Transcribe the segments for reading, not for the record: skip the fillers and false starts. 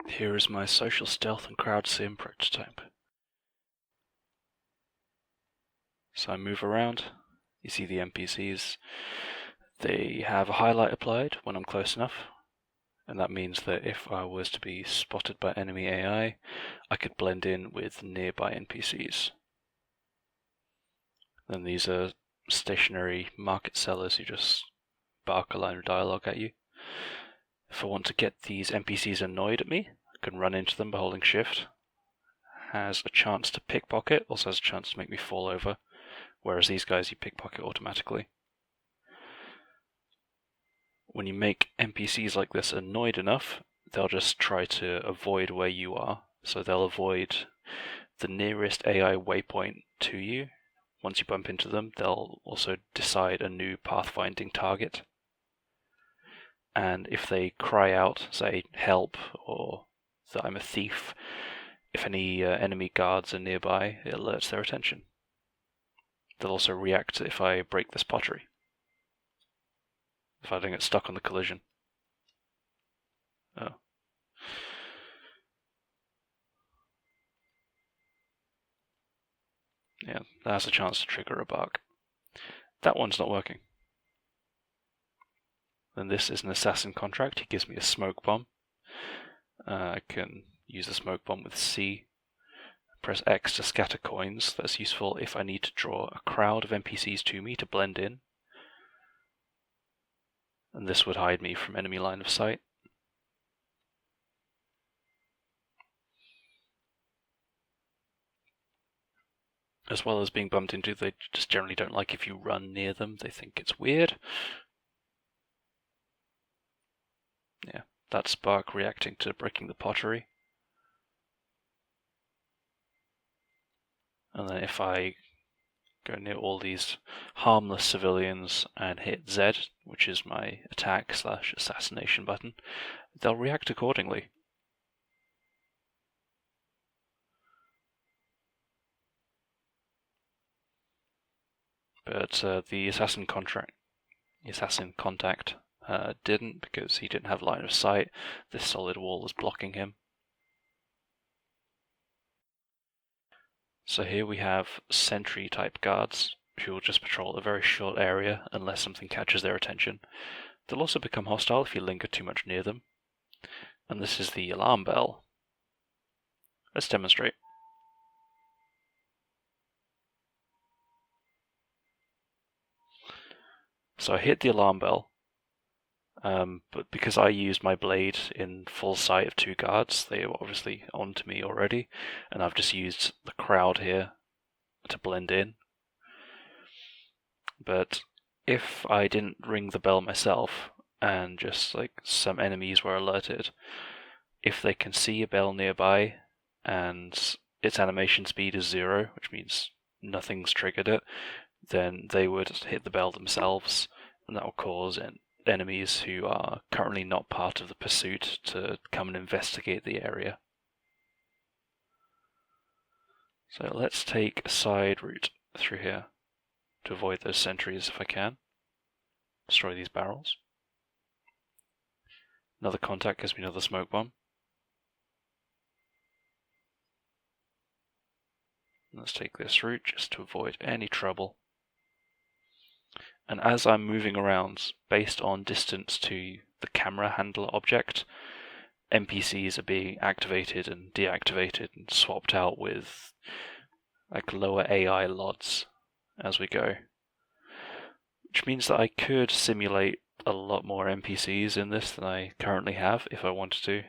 Here is my social stealth and crowd sim prototype. So I move around, you see the NPCs. They have a highlight applied when I'm close enough, and that means that if I was to be spotted by enemy AI, I could blend in with nearby NPCs. Then these are stationary market sellers who just bark a line of dialogue at you. If I want to get these NPCs annoyed at me, I can run into them by holding shift. Has a chance to pickpocket, also has a chance to make me fall over, whereas these guys you pickpocket automatically. When you make NPCs like this annoyed enough, they'll just try to avoid where you are, so they'll avoid the nearest AI waypoint to you. Once you bump into them, they'll also decide a new pathfinding target. And if they cry out, say, help, or that I'm a thief, if any enemy guards are nearby, it alerts their attention. They'll also react if I break this pottery, if I don't get stuck on the collision. Oh. Yeah, that has a chance to trigger a bark. That one's not working. Then this is an assassin contract. He gives me a smoke bomb. I can use the smoke bomb with C. Press X to scatter coins. That's useful if I need to draw a crowd of NPCs to me to blend in. And this would hide me from enemy line of sight. As well as being bumped into, they just generally don't like if you run near them. They think it's weird. Yeah, that's Spark reacting to breaking the pottery. And then if I go near all these harmless civilians and hit Z, which is my attack/assassination button, they'll react accordingly. But the assassin contact didn't, because he didn't have line of sight. This solid wall was blocking him. So here we have sentry type guards who will just patrol a very short area unless something catches their attention. They'll also become hostile if you linger too much near them. And this is the alarm bell. Let's demonstrate. So I hit the alarm bell, but because I used my blade in full sight of two guards, they were obviously onto me already, and I've just used the crowd here to blend in. But if I didn't ring the bell myself, and just like some enemies were alerted, if they can see a bell nearby and its animation speed is 0, which means nothing's triggered it, then they would hit the bell themselves, and that will cause enemies who are currently not part of the pursuit to come and investigate the area. So let's take a side route through here to avoid those sentries if I can. Destroy these barrels. Another contact gives me another smoke bomb. Let's take this route just to avoid any trouble. And as I'm moving around, based on distance to the camera handler object, NPCs are being activated and deactivated and swapped out with like lower AI LODs as we go. Which means that I could simulate a lot more NPCs in this than I currently have if I wanted to.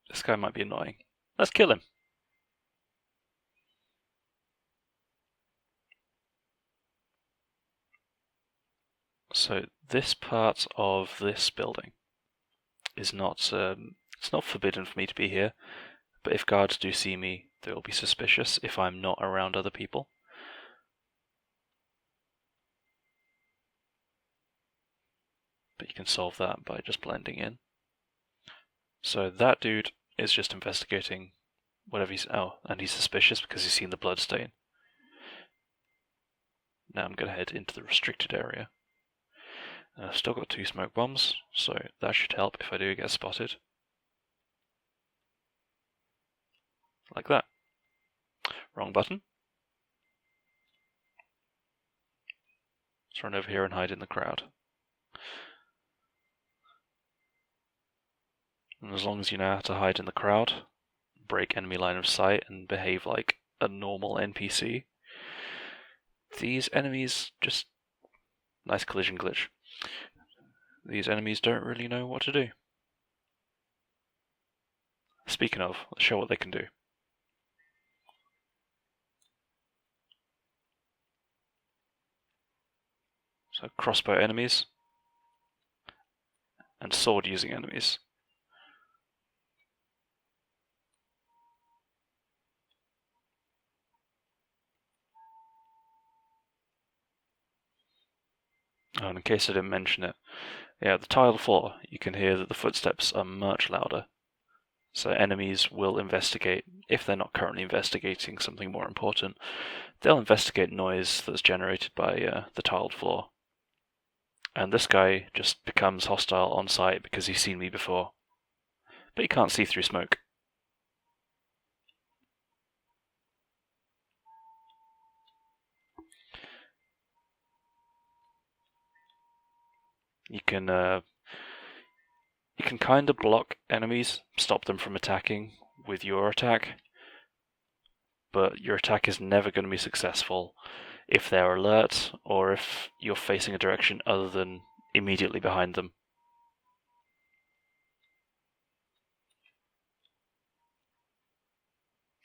This guy might be annoying. Let's kill him. So this part of this building is not it's not forbidden for me to be here, but if guards do see me, they will be suspicious if I'm not around other people. But you can solve that by just blending in. So that dude is just investigating whatever he's... Oh, and he's suspicious because he's seen the bloodstain. Now I'm going to head into the restricted area. I've still got 2 smoke bombs, so that should help if I do get spotted. Like that. Wrong button. Let's run over here and hide in the crowd. And as long as you know how to hide in the crowd, break enemy line of sight, and behave like a normal NPC, these enemies just... Nice collision glitch. These enemies don't really know what to do. Speaking of, let's show what they can do. So crossbow enemies, and sword using enemies. Oh, and in case I didn't mention it, yeah, the tiled floor, you can hear that the footsteps are much louder. So enemies will investigate, if they're not currently investigating something more important, they'll investigate noise that's generated by the tiled floor. And this guy just becomes hostile on sight because he's seen me before. But he can't see through smoke. You can kind of block enemies, stop them from attacking with your attack, but your attack is never going to be successful if they're alert or if you're facing a direction other than immediately behind them.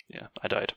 Yeah, I died.